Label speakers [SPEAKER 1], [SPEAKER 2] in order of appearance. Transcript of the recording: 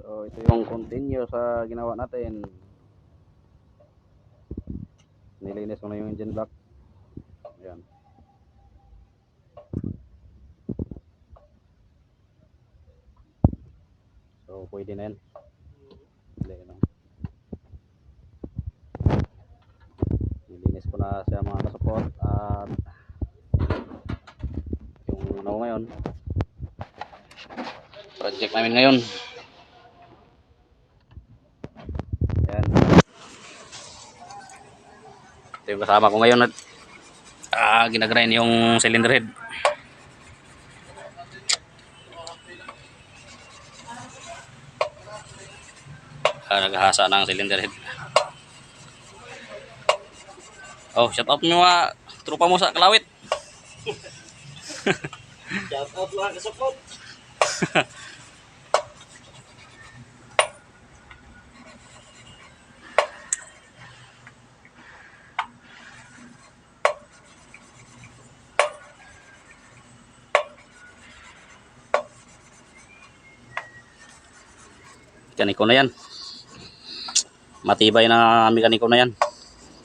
[SPEAKER 1] So ito yung continue sa ginawa natin. Nilinis ko na yung engine block. Ayan. So pwede na yan. Nilinis ko na siya mga kasupot. At yung ano ngayon, project namin ngayon. Ayan. Ito yung kasama ko ngayon at ginagrind yung cylinder head. Naghahasa ng cylinder head. Oh, shout out mo mga tropa mo sa Kalawit.
[SPEAKER 2] Shout out mga kasupot.
[SPEAKER 1] Mekaniko na yan. Matibay na mekaniko na yan.